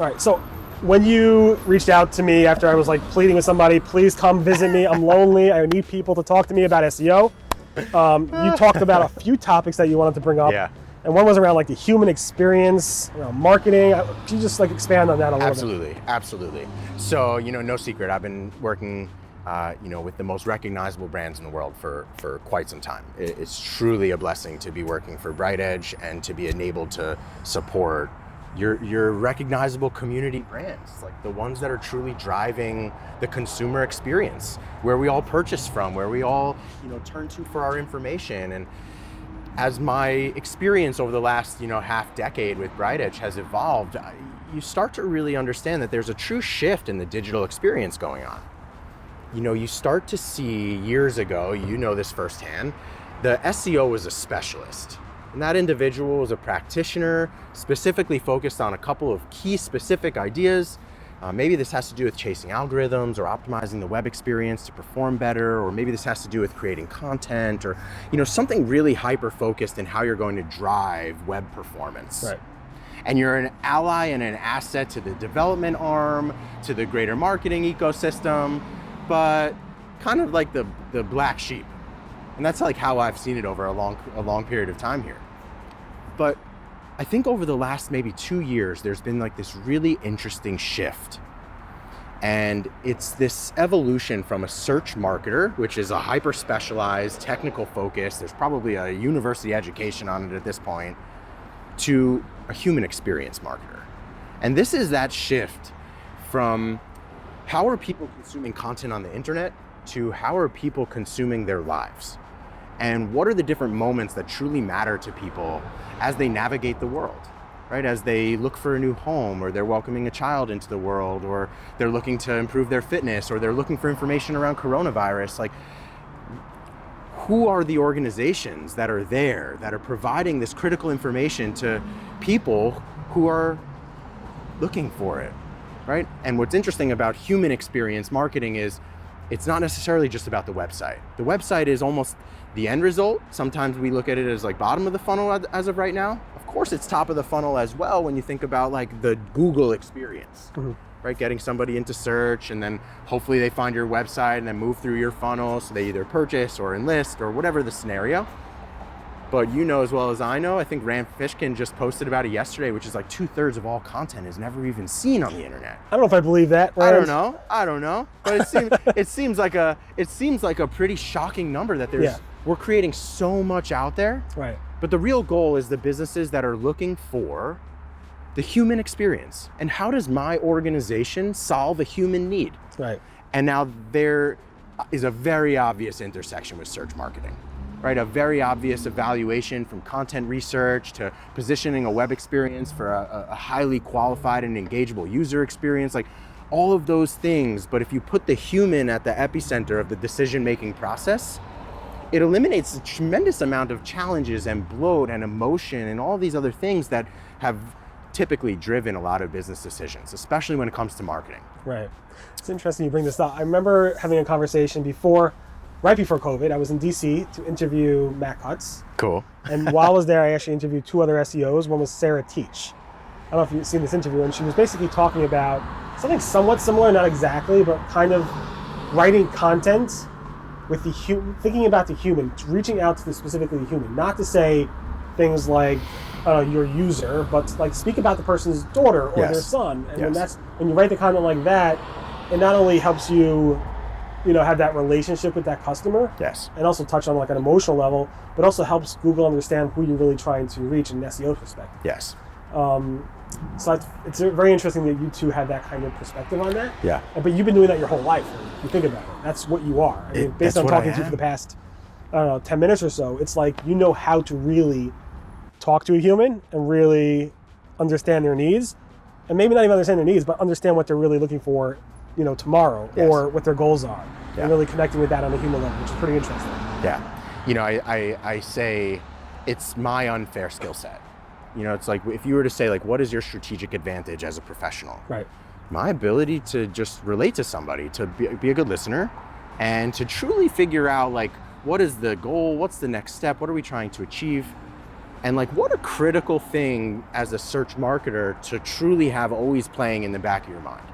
All right, so when you reached out to me after I was like pleading with somebody, please come visit me, I'm lonely, I need people to talk to me about SEO. You talked about a few topics that you wanted to bring up. Yeah. And one was around like the human experience, around marketing. Could you just like expand on that a little bit? Absolutely. So, no secret, I've been working with the most recognizable brands in the world for quite some time. It's truly a blessing to be working for BrightEdge and to be enabled to support your recognizable community brands, like the ones that are truly driving the consumer experience, where we all purchase from, where we all turn to for our information. And as my experience over the last half decade with BrightEdge has evolved, you start to really understand that there's a true shift in the digital experience going on. You start to see years ago, this firsthand, the SEO was a specialist. And that individual was a practitioner, specifically focused on a couple of key specific ideas. Maybe this has to do with chasing algorithms or optimizing the web experience to perform better, or maybe this has to do with creating content, or something really hyper-focused in how you're going to drive web performance. Right. And you're an ally and an asset to the development arm, to the greater marketing ecosystem, but kind of like the black sheep. And that's like how I've seen it over a long period of time here. But I think over the last maybe 2 years, there's been like this really interesting shift. And it's this evolution from a search marketer, which is a hyper specialized technical focus, there's probably a university education on it at this point, to a human experience marketer. And this is that shift from how are people consuming content on the internet to how are people consuming their lives? And what are the different moments that truly matter to people as they navigate the world, right? As they look for a new home, or they're welcoming a child into the world, or they're looking to improve their fitness, or they're looking for information around coronavirus. Like, who are the organizations that are there, that are providing this critical information to people who are looking for it, right? And what's interesting about human experience marketing is it's not necessarily just about the website. The website is almost the end result. Sometimes we look at it as like bottom of the funnel as of right now. Of course, it's top of the funnel as well when you think about like the Google experience, right? Getting somebody into search, and then hopefully they find your website and then move through your funnel so they either purchase or enlist or whatever the scenario. But as well as I know, I think Rand Fishkin just posted about it yesterday, which is like 2/3 of all content is never even seen on the internet. I don't know if I believe that. Rand. I don't know. But it seems like a pretty shocking number that we're creating so much out there. Right. But the real goal is the businesses that are looking for the human experience. And how does my organization solve a human need? Right. And now there is a very obvious intersection with search marketing. Right, a very obvious evaluation from content research to positioning a web experience for a highly qualified and engageable user experience, like all of those things. But if you put the human at the epicenter of the decision-making process, it eliminates a tremendous amount of challenges and bloat and emotion and all these other things that have typically driven a lot of business decisions, especially when it comes to marketing. Right. It's interesting you bring this up. I remember having a conversation right before COVID. I was in DC to interview Matt Cutts. Cool. And while I was there, I actually interviewed 2 other SEOs. One was Sarah Teach. I don't know if you've seen this interview, and she was basically talking about something somewhat similar, not exactly, but kind of writing content with the thinking about the human, reaching out to specifically the human, not to say things like your user, but like speak about the person's daughter or their son. And when you write the content like that, it not only helps you have that relationship with that customer, and also touch on like an emotional level, but also helps Google understand who you're really trying to reach in an SEO perspective. Yes. So it's very interesting that you two have that kind of perspective on that. Yeah. But you've been doing that your whole life. If you think about it, that's what you are. I mean, based on talking to you for the past, 10 minutes or so, it's like how to really talk to a human and really understand their needs, and maybe not even understand their needs, but understand what they're really looking for tomorrow, or what their goals are, and really connecting with that on a human level, which is pretty interesting. Yeah. I say it's my unfair skill set. It's like if you were to say like, what is your strategic advantage as a professional? Right. My ability to just relate to somebody, to be a good listener, and to truly figure out like, what is the goal? What's the next step? What are we trying to achieve? And like, what a critical thing as a search marketer to truly have always playing in the back of your mind.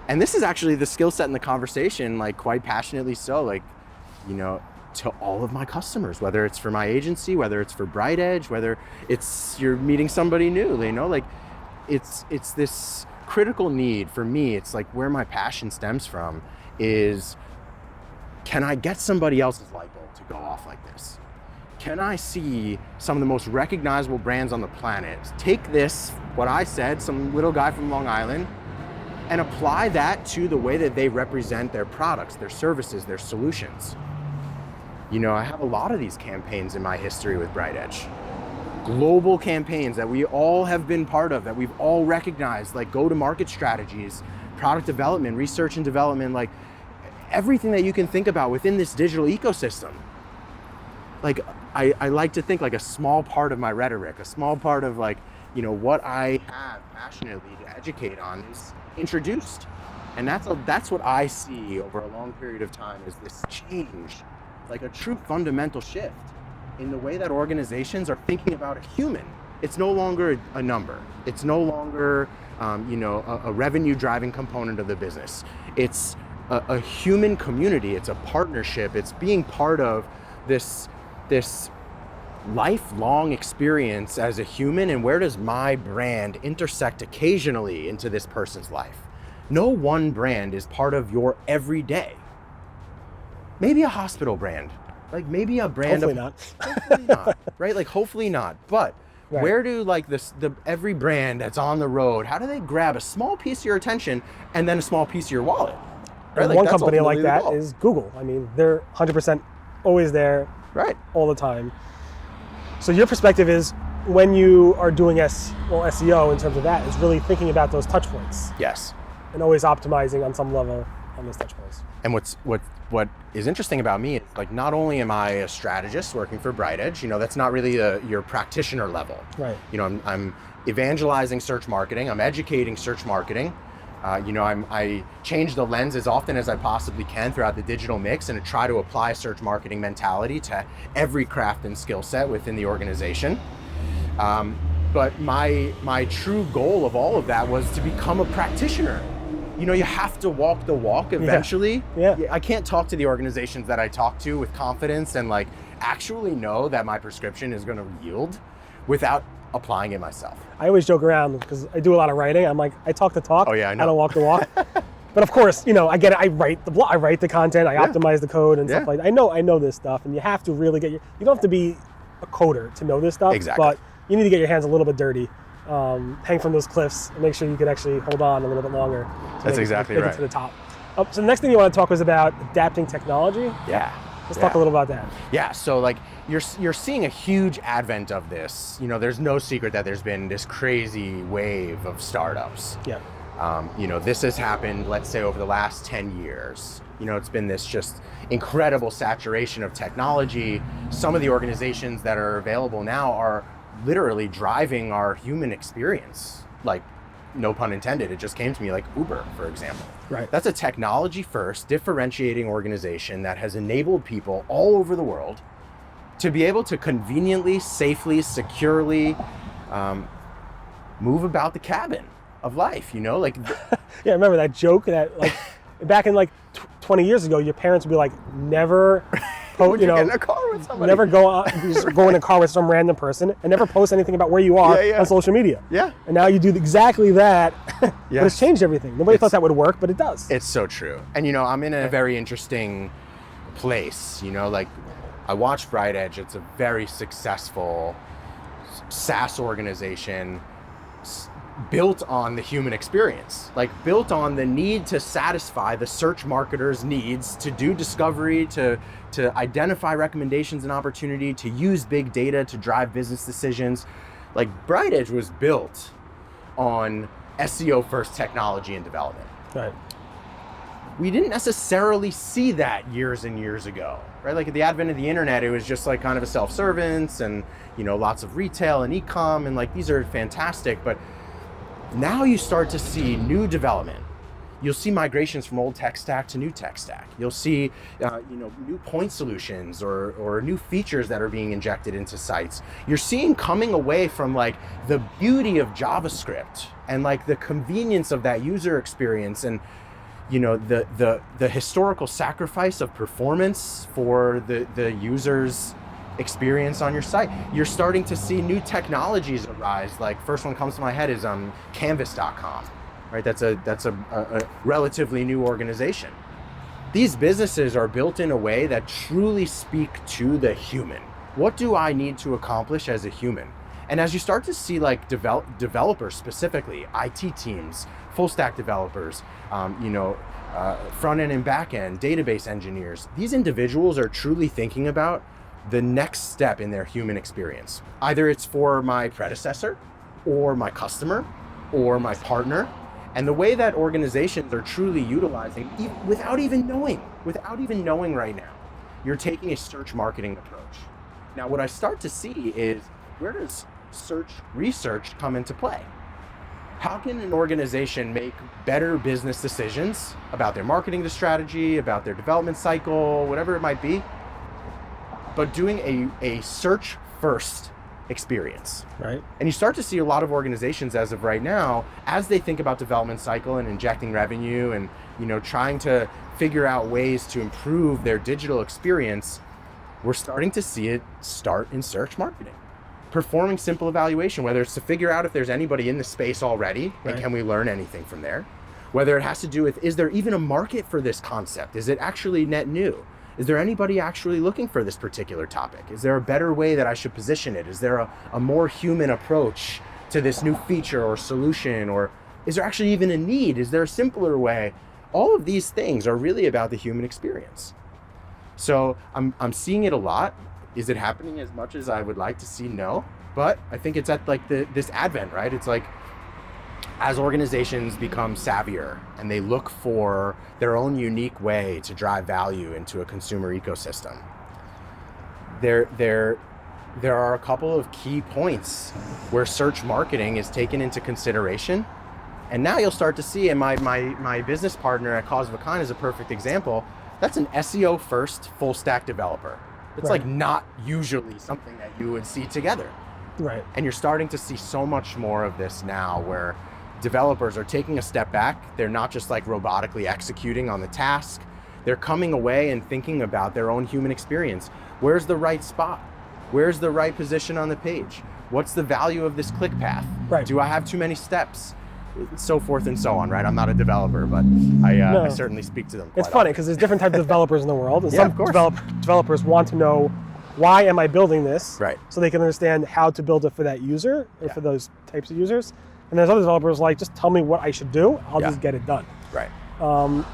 And this is actually the skill set in the conversation, like quite passionately so, like, you know, to all of my customers, whether it's for my agency, whether it's for BrightEdge, whether it's you're meeting somebody new, you know, like it's this critical need for me. It's like where my passion stems from is, can I get somebody else's light bulb to go off like this? Can I see some of the most recognizable brands on the planet take this, what I said, some little guy from Long Island, and apply that to the way that they represent their products, their services, their solutions? You know, I have a lot of these campaigns in my history with BrightEdge. Global campaigns that we all have been part of, that we've all recognized, like go-to-market strategies, product development, research and development, like everything that you can think about within this digital ecosystem. Like, I like to think like a small part of my rhetoric, a small part of like, you know, what I have passionately to educate on is introduced. And that's what I see over a long period of time, is this change, like a true fundamental shift in the way that organizations are thinking about a human. It's no longer a number. It's no longer, you know, a revenue driving component of the business. It's a human community. It's a partnership. It's being part of this lifelong experience as a human, and where does my brand intersect occasionally into this person's life? No one brand is part of your everyday. Maybe a hospital brand, like maybe a brand hopefully not, right? Like hopefully not, but right. Where do like the every brand that's on the road, how do they grab a small piece of your attention and then a small piece of your wallet? Right? Like one company like that is Google. I mean, they're 100% always there, right, all the time. So your perspective is, when you are doing SEO in terms of that, is really thinking about those touch points. Yes. And always optimizing on some level on those touch points. And what is interesting about me is, like, not only am I a strategist working for BrightEdge, you know, that's not really your practitioner level. Right. You know, I'm evangelizing search marketing. I'm educating search marketing. You know, I change the lens as often as I possibly can throughout the digital mix, and to try to apply search marketing mentality to every craft and skill set within the organization. But my true goal of all of that was to become a practitioner. You know, you have to walk the walk eventually. Yeah. I can't talk to the organizations that I talk to with confidence and like actually know that my prescription is going to yield without applying it myself. I always joke around because I do a lot of writing. I'm like, I talk the talk. Oh yeah, I know. I don't walk the walk. But of course, you know, I get it. I write the blog, I write the content, I optimize the code and stuff like that. I know this stuff, and you have to really you don't have to be a coder to know this stuff. Exactly. But you need to get your hands a little bit dirty, hang from those cliffs, and make sure you can actually hold on a little bit longer. That's exactly right. Get to the top. So the next thing you want to talk was about adapting technology. Yeah. Let's talk a little about that. Yeah, so like you're seeing a huge advent of this. You know, there's no secret that there's been this crazy wave of startups. Yeah. You know, this has happened, let's say, over the last 10 years. You know, it's been this just incredible saturation of technology. Some of the organizations that are available now are literally driving our human experience. Like, no pun intended, it just came to me, like Uber, for example. Right. That's a technology first, differentiating organization that has enabled people all over the world to be able to conveniently, safely, securely move about the cabin of life, you know? Like yeah, I remember that joke that, like, back in like 20 years ago, your parents would be like, never get in a car with somebody. Never go in a car with some random person, and never post anything about where you are on social media. Yeah. And now you do exactly that, but it's changed everything. Nobody thought that would work, but it does. It's so true. And you know, I'm in a very interesting place, you know, like I watch BrightEdge. It's a very successful SaaS organization built on the human experience, like built on the need to satisfy the search marketer's needs to do discovery, to identify recommendations and opportunity, to use big data to drive business decisions. Like BrightEdge was built on SEO first technology and development. Right. We didn't necessarily see that years and years ago, right? Like at the advent of the internet, it was just like kind of a self-servants and, you know, lots of retail and e-com, and like these are fantastic, but now you start to see new development. You'll see migrations from old tech stack to new tech stack. You'll see, new point solutions or new features that are being injected into sites. You're seeing coming away from like the beauty of JavaScript and like the convenience of that user experience, and the historical sacrifice of performance for the user's experience on your site. You're starting to see new technologies arise. Like, first one comes to my head is Canvas.com. Right, that's a relatively new organization. These businesses are built in a way that truly speak to the human. What do I need to accomplish as a human? And as you start to see like developers specifically, IT teams, full stack developers, front end and back end, database engineers, these individuals are truly thinking about the next step in their human experience. Either it's for my predecessor or my customer or my partner. And the way that organizations are truly utilizing, without even knowing right now, you're taking a search marketing approach. Now, what I start to see is, where does search research come into play? How can an organization make better business decisions about their marketing strategy, about their development cycle, whatever it might be, but doing a search first experience? Right. And you start to see a lot of organizations as of right now, as they think about development cycle and injecting revenue and trying to figure out ways to improve their digital experience, we're starting to see it start in search marketing. Performing simple evaluation, whether it's to figure out if there's anybody in the space already, right, and can we learn anything from there? Whether it has to do with, is there even a market for this concept? Is it actually net new? Is there anybody actually looking for this particular topic? Is there a better way that I should position it? Is there a more human approach to this new feature or solution? Or is there actually even a need? Is there a simpler way? All of these things are really about the human experience. So I'm seeing it a lot. Is it happening as much as I would like to see? No. But I think it's at like this advent, right? It's like, as organizations become savvier and they look for their own unique way to drive value into a consumer ecosystem, there are a couple of key points where search marketing is taken into consideration. And now you'll start to see, and my business partner at Cause of a Kind is a perfect example. That's an SEO first full stack developer. It's right, like not usually something that you would see together. Right. And you're starting to see so much more of this now, where developers are taking a step back. They're not just like robotically executing on the task. They're coming away and thinking about their own human experience. Where's the right spot? Where's the right position on the page? What's the value of this click path? Right. Do I have too many steps? So forth and so on, right? I'm not a developer, but I certainly speak to them. It's funny because there's different types of developers in the world. And Yeah, some of course. developers want to know, why am I building this? Right. So they can understand how to build it for that user or Yeah. for those types of users. And there's other developers like, just tell me what I should do. I'll just get it done. Right.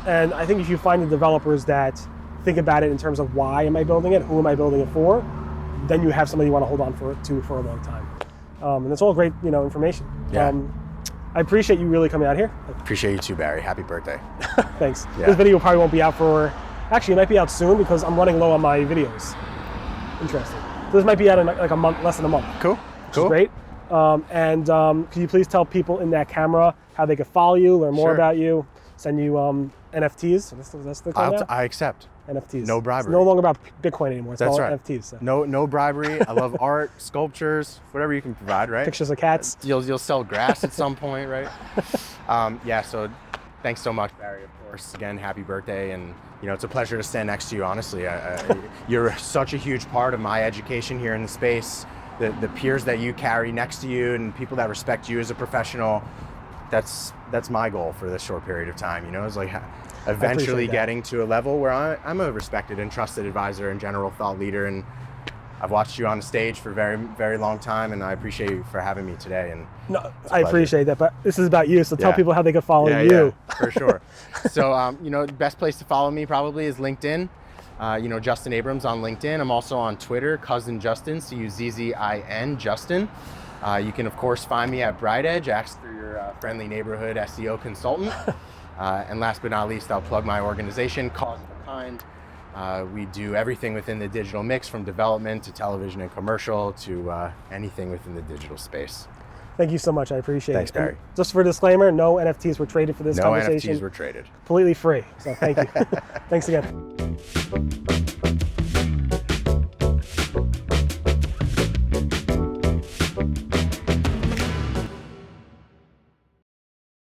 And I think if you find the developers that think about it in terms of why am I building it, who am I building it for, then you have somebody you want to hold on to for a long time. And it's all great, information. Yeah. I appreciate you really coming out here. Appreciate you too, Barry. Happy birthday. Thanks. Yeah. This video probably won't be out actually it might be out soon because I'm running low on my videos. Interesting. So this might be out in like a month, less than a month. Cool. Which is great. Can you please tell people in that camera how they can follow you, learn more Sure. about you, send you NFTs? That's the call now? I accept. NFTs. No bribery. It's no longer about Bitcoin anymore. It's That's all right. NFTs. So. No bribery. I love art, sculptures, whatever you can provide, right? Pictures of cats. You'll sell grass at some point, right? So thanks so much, Barry, of course. Again, happy birthday. And, it's a pleasure to stand next to you, honestly. You're such a huge part of my education here in the space. The peers that you carry next to you and people that respect you as a professional, that's my goal for this short period of time. It's like eventually getting to a level where I'm a respected and trusted advisor and general thought leader. And I've watched you on the stage for a very, very long time, and I appreciate you for having me today. And No, I appreciate that, but this is about you, so tell Yeah. people how they can follow you. Yeah, for sure. So, the best place to follow me probably is LinkedIn. Justin Abrams on LinkedIn. I'm also on Twitter, Cousin Justin, Cuzzin, Justin. You can, of course, find me at BrightEdge. Ask for your friendly neighborhood SEO consultant. And last but not least, I'll plug my organization, Cause of a Kind. We do everything within the digital mix, from development to television and commercial to anything within the digital space. Thank you so much. I appreciate Thanks, it. Barry. And just for a disclaimer, no NFTs were traded for this No conversation. NFTs were traded. Completely free. So thank you. Thanks again.